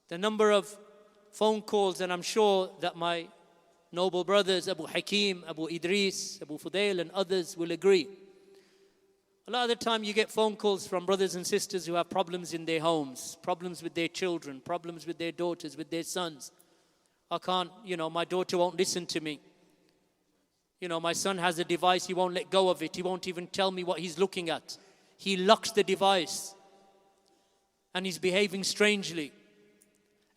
The number of phone calls, and I'm sure that my noble brothers, Abu Hakim, Abu Idris, Abu Fudail, and others will agree. A lot of the time you get phone calls from brothers and sisters who have problems in their homes, problems with their children, problems with their daughters, with their sons. I can't, my daughter won't listen to me. My son has a device, he won't let go of it. He won't even tell me what he's looking at. He locks the device and he's behaving strangely.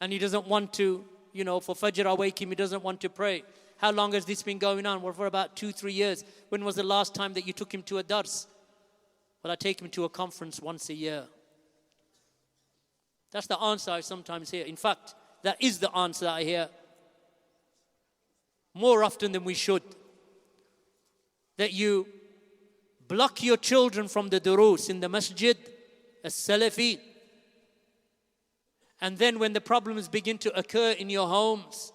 And he doesn't want to, for Fajr I wake him, he doesn't want to pray. How long has this been going on? Well, for about 2-3 years. When was the last time that you took him to a dars? Well, I take him to a conference once a year. That's the answer I sometimes hear. In fact, that is the answer I hear more often than we should. That you block your children from the durus in the masjid, as Salafi. And then when the problems begin to occur in your homes,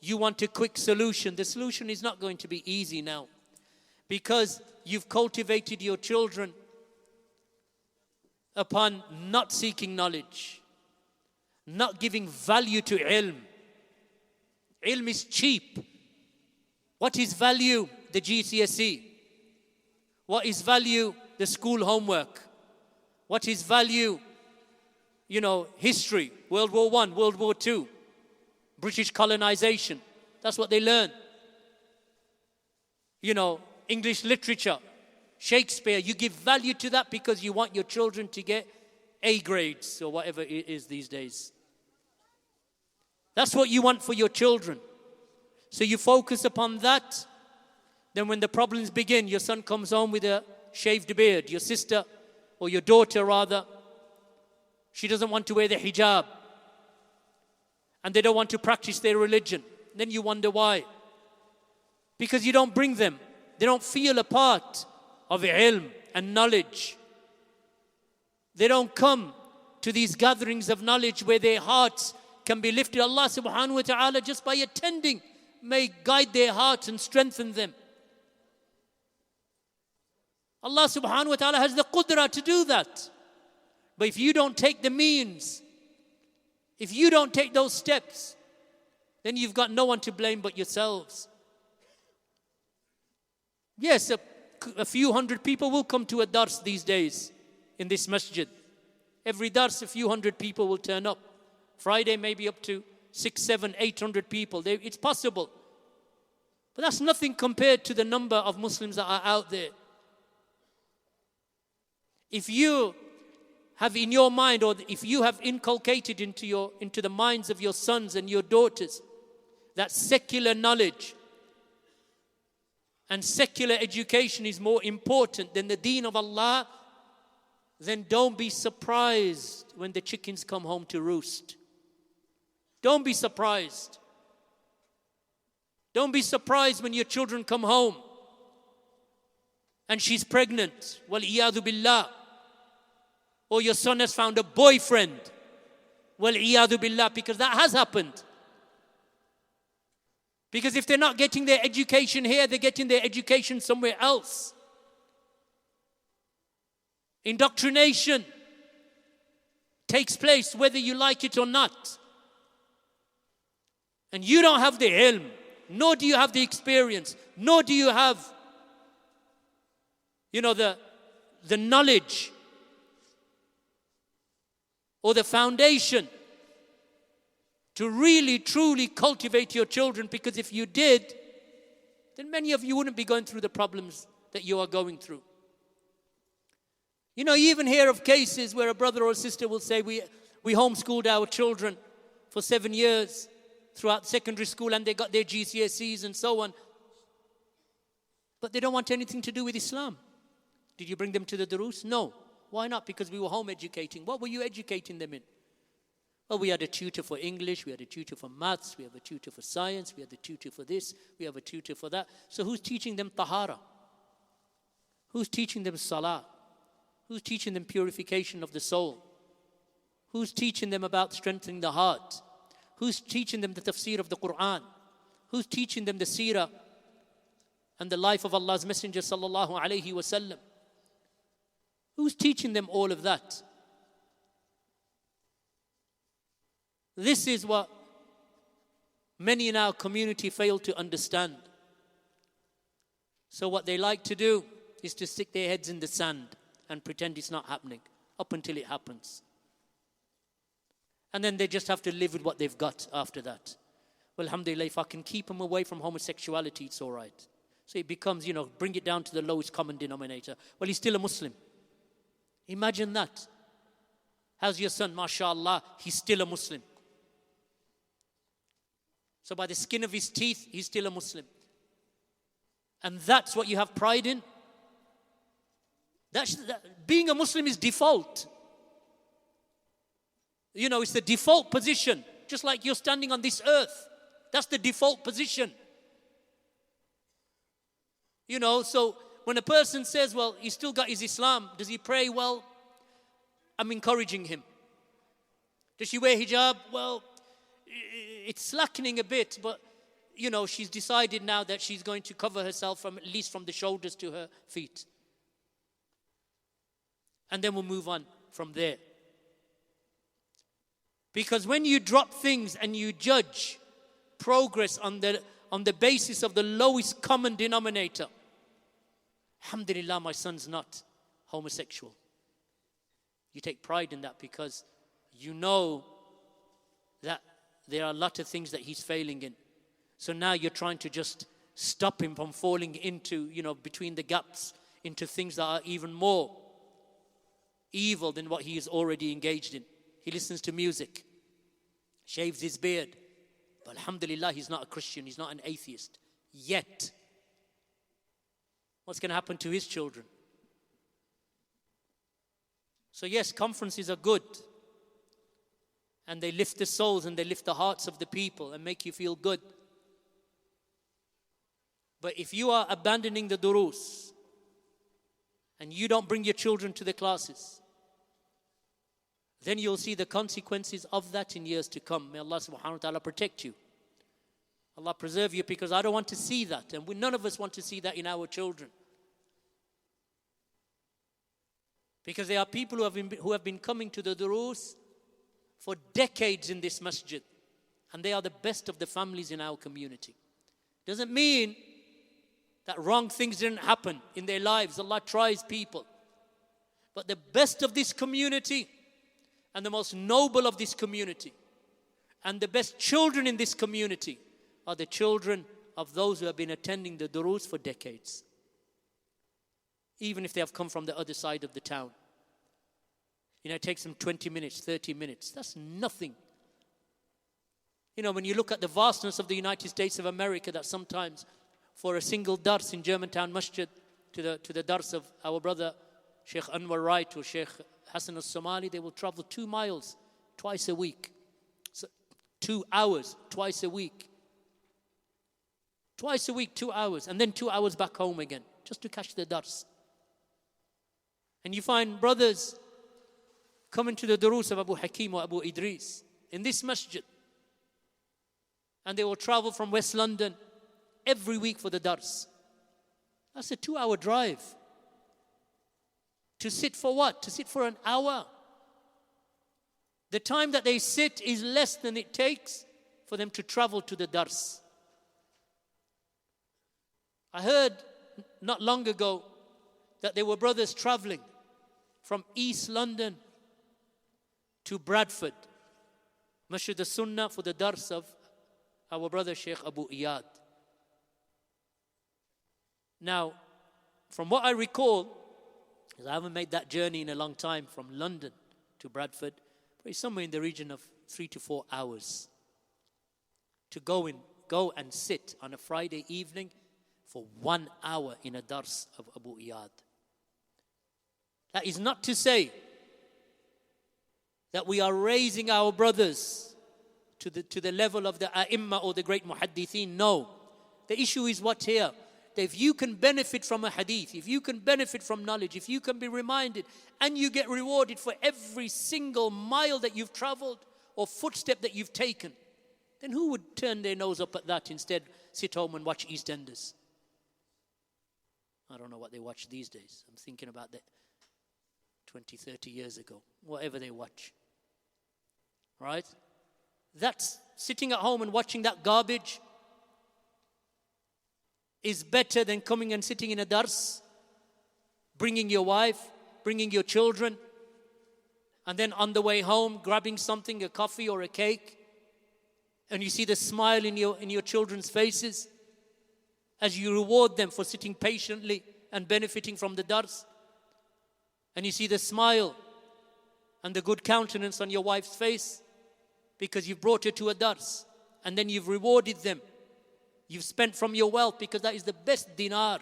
you want a quick solution. The solution is not going to be easy now, because you've cultivated your children upon not seeking knowledge, not giving value to ilm. Ilm is cheap. What is value? The GCSE. What is value? The school homework. What is value? History, World War I, World War II, British colonization. That's what they learn. English literature, Shakespeare. You give value to that because you want your children to get A grades or whatever it is these days. That's what you want for your children. So you focus upon that. Then when the problems begin, your son comes home with a shaved beard. Your sister, or your daughter rather, she doesn't want to wear the hijab. And they don't want to practice their religion. Then you wonder why. Because you don't bring them. They don't feel a part of ilm and knowledge. They don't come to these gatherings of knowledge where their hearts can be lifted. Allah subhanahu wa ta'ala, just by attending, may guide their hearts and strengthen them. Allah subhanahu wa ta'ala has the qudra to do that. But if you don't take the means, if you don't take those steps, then you've got no one to blame but yourselves. Yes, a few hundred people will come to a dars these days in this masjid. Every dars, a few hundred people will turn up. Friday, maybe up to 600, 700, 800 people. It's possible. But that's nothing compared to the number of Muslims that are out there. If you have in your mind, or if you have inculcated into the minds of your sons and your daughters that secular knowledge and secular education is more important than the deen of Allah, then don't be surprised when the chickens come home to roost. Don't be surprised. Don't be surprised when your children come home and she's pregnant. Wal-iyadhu billah. Or your son has found a boyfriend. Wal-iyadhu billah. Because that has happened. Because if they're not getting their education here, they're getting their education somewhere else. Indoctrination takes place whether you like it or not. And you don't have the ilm, nor do you have the experience, nor do you have, the knowledge or the foundation to really, truly cultivate your children. Because if you did, then many of you wouldn't be going through the problems that you are going through. You even hear of cases where a brother or a sister will say, we homeschooled our children for 7 years throughout secondary school, and they got their GCSEs and so on. But they don't want anything to do with Islam. Did you bring them to the durus? No. Why not? Because we were home educating. What were you educating them in? Well, we had a tutor for English, we had a tutor for maths, we have a tutor for science, we had a tutor for this, we have a tutor for that. So who's teaching them tahara? Who's teaching them salah? Who's teaching them purification of the soul? Who's teaching them about strengthening the heart? Who's teaching them the tafsir of the Quran? Who's teaching them the seerah and the life of Allah's Messenger sallallahu alayhi wa sallam? Who's teaching them all of that? This is what many in our community fail to understand. So what they like to do is to stick their heads in the sand and pretend it's not happening up until it happens. And then they just have to live with what they've got after that. Well, alhamdulillah, if I can keep them away from homosexuality, it's all right. So it becomes, bring it down to the lowest common denominator. Well, he's still a Muslim. Imagine that. How's your son? MashaAllah, he's still a Muslim. So by the skin of his teeth, he's still a Muslim. And that's what you have pride in? Being a Muslim is default. It's the default position. Just like you're standing on this earth. That's the default position. So when a person says, well, he's still got his Islam, does he pray? Well, I'm encouraging him. Does she wear hijab? Well, it's slackening a bit, but, she's decided now that she's going to cover herself at least from the shoulders to her feet. And then we'll move on from there. Because when you drop things and you judge progress on the basis of the lowest common denominator, alhamdulillah, my son's not homosexual. You take pride in that because you know that there are a lot of things that he's failing in. So now you're trying to just stop him from falling into, between the gaps, into things that are even more evil than what he is already engaged in. He listens to music, shaves his beard. But alhamdulillah, he's not a Christian, he's not an atheist. Yet. What's going to happen to his children? So yes, conferences are good. And they lift the souls and they lift the hearts of the people and make you feel good. But if you are abandoning the durus and you don't bring your children to the classes, then you'll see the consequences of that in years to come. May Allah subhanahu wa ta'ala protect you. Allah preserve you, because I don't want to see that. And none of us want to see that in our children. Because there are people who have been coming to the durus for decades in this masjid. And they are the best of the families in our community. Doesn't mean that wrong things didn't happen in their lives. Allah tries people. But the best of this community and the most noble of this community and the best children in this community are the children of those who have been attending the durus for decades. Even if they have come from the other side of the town. It takes them 20 minutes, 30 minutes. That's nothing. When you look at the vastness of the United States of America, that sometimes for a single dars in Germantown Masjid to the dars of our brother Sheikh Anwar Wright or Sheikh Hassan al-Somali, they will travel 2 miles twice a week. So 2 hours twice a week. Twice a week, 2 hours. And then 2 hours back home again, just to catch the dars. And you find brothers coming to the durus of Abu Hakim or Abu Idris in this masjid. And they will travel from West London every week for the dars. That's a 2-hour drive. To sit for what? To sit for an hour. The time that they sit is less than it takes for them to travel to the dars. I heard not long ago that there were brothers traveling from East London to Bradford, Masjid al-Sunnah, for the dars of our brother Sheikh Abu Iyad. Now, from what I recall, because I haven't made that journey in a long time from London to Bradford, but it's somewhere in the region of 3 to 4 hours to go and sit on a Friday evening for 1 hour in a dars of Abu Iyad. That is not to say that we are raising our brothers to the level of the A'imma or the great Muhaddithin. No. The issue is what here? That if you can benefit from a hadith, if you can benefit from knowledge, if you can be reminded and you get rewarded for every single mile that you've traveled or footstep that you've taken, then who would turn their nose up at that, instead sit home and watch EastEnders? I don't know what they watch these days. I'm thinking about that 20, 30 years ago. Whatever they watch. Right? That's sitting at home and watching that garbage is better than coming and sitting in a dars, bringing your wife, bringing your children, and then on the way home grabbing something, a coffee or a cake, and you see the smile in your children's faces as you reward them for sitting patiently and benefiting from the dars. And you see the smile and the good countenance on your wife's face because you've brought her to a dars, and then you've rewarded them. You've spent from your wealth, because that is the best dinar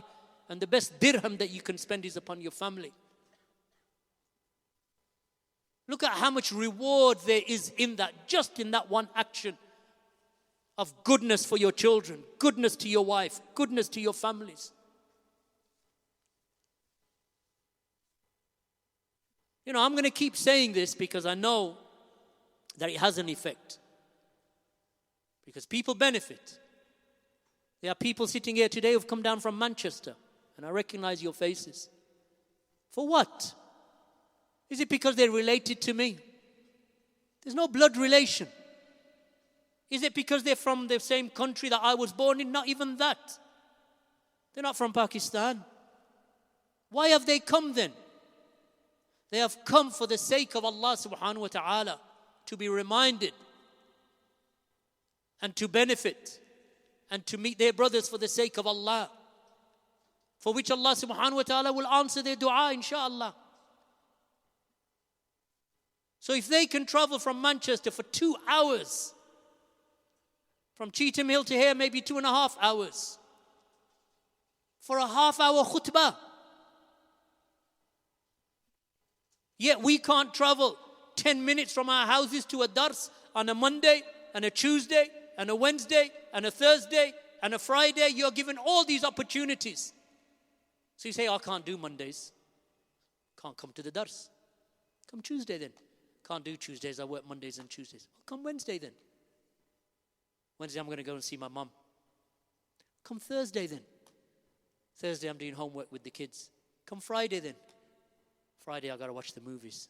and the best dirham that you can spend is upon your family. Look at how much reward there is in that, just in that one action of goodness for your children, goodness to your wife, goodness to your families. You know, I'm going to keep saying this because I know that it has an effect. Because people benefit. There are people sitting here today who've come down from Manchester, and I recognize your faces. For what? Is it because they're related to me? There's no blood relation. Is it because they're from the same country that I was born in? Not even that. They're not from Pakistan. Why have they come then? They have come for the sake of Allah subhanahu wa ta'ala, to be reminded and to benefit and to meet their brothers for the sake of Allah, for which Allah subhanahu wa ta'ala will answer their dua, inshaAllah. So if they can travel from Manchester for 2 hours, from Cheetham Hill to here, maybe 2.5 hours, for a half-hour khutbah, yet we can't travel 10 minutes from our houses to a dars on a Monday and a Tuesday and a Wednesday and a Thursday and a Friday. You're given all these opportunities. So you say, I can't do Mondays. Can't come to the dars. Come Tuesday then. Can't do Tuesdays, I work Mondays and Tuesdays. Well, come Wednesday then. Wednesday I'm going to go and see my mum. Come Thursday then. Thursday I'm doing homework with the kids. Come Friday then. Friday I've got to watch the movies.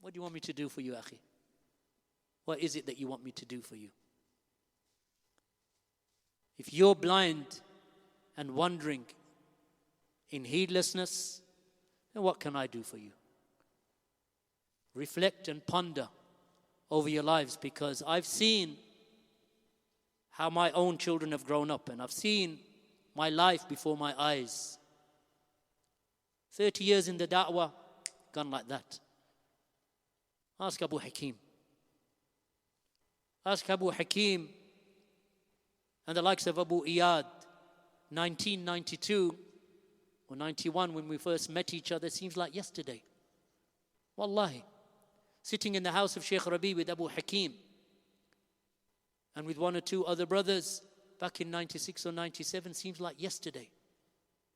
What do you want me to do for you, Akhi? What is it that you want me to do for you? If you're blind and wandering in heedlessness, then what can I do for you? Reflect and ponder over your lives, because I've seen how my own children have grown up, and I've seen my life before my eyes. 30 years in the da'wah, gone like that. Ask Abu Hakim. Ask Abu Hakim and the likes of Abu Iyad. 1992 or 91, when we first met each other, seems like yesterday. Wallahi. Sitting in the house of Sheikh Rabi with Abu Hakim and with 1 or 2 other brothers back in 96 or 97, seems like yesterday.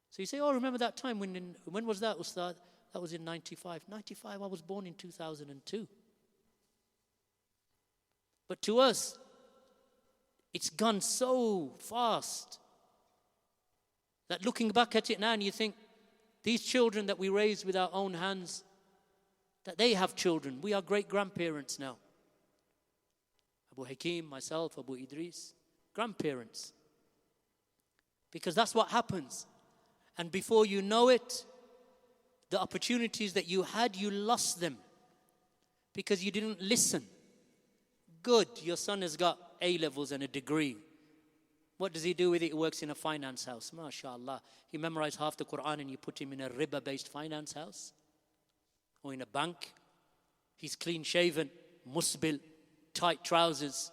So you say, oh, remember that time? When was that, Ustad? That was in 95. 95, I was born in 2002. But to us, it's gone so fast that looking back at it now, and you think, these children that we raised with our own hands, that they have children. We are great-grandparents now. Abu Hakim, myself, Abu Idris, grandparents. Because that's what happens. And before you know it, the opportunities that you had, you lost them because you didn't listen. Good, your son has got A-levels and a degree. What does he do with it? He works in a finance house. MashaAllah. He memorized half the Quran and you put him in a riba-based finance house or in a bank. He's clean-shaven, musbil, tight trousers.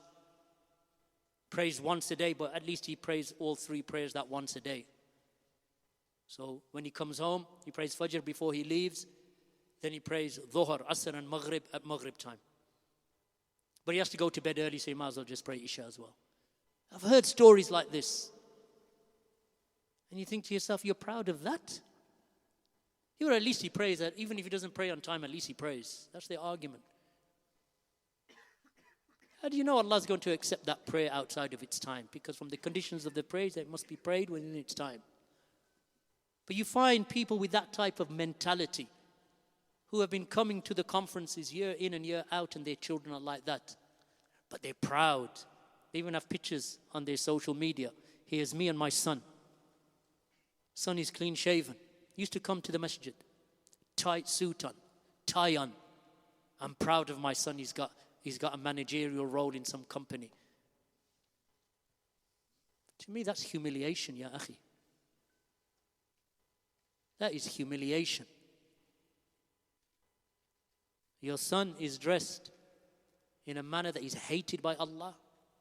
Prays once a day, but at least he prays all 3 prayers that once a day. So when he comes home, he prays Fajr before he leaves. Then he prays Dhuhr, Asr and Maghrib at Maghrib time. But he has to go to bed early, so he might as well just pray Isha as well. I've heard stories like this. And you think to yourself, you're proud of that? Or at least he prays that. Even if he doesn't pray on time, at least he prays. That's the argument. How do you know Allah is going to accept that prayer outside of its time? Because from the conditions of the prayer, it must be prayed within its time. But you find people with that type of mentality who have been coming to the conferences year in and year out, and their children are like that. But they're proud. They even have pictures on their social media. Here's me and my son. Son is clean shaven. Used to come to the masjid. Tight suit on, tie on. I'm proud of my son. He's got a managerial role in some company. To me, that's humiliation, ya akhi. That is humiliation. Your son is dressed in a manner that is hated by Allah,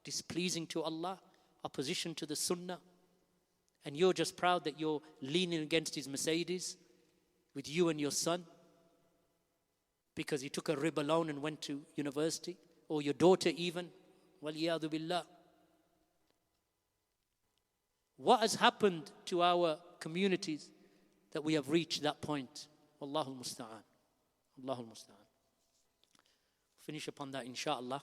displeasing to Allah, opposition to the Sunnah, and you're just proud that you're leaning against his Mercedes with you and your son because he took a riba loan and went to university, or your daughter even. Waliyadu billah. What has happened to our communities that we have reached that point? Allahul musta'an. Allahul musta'an. Finish upon that, inshaAllah.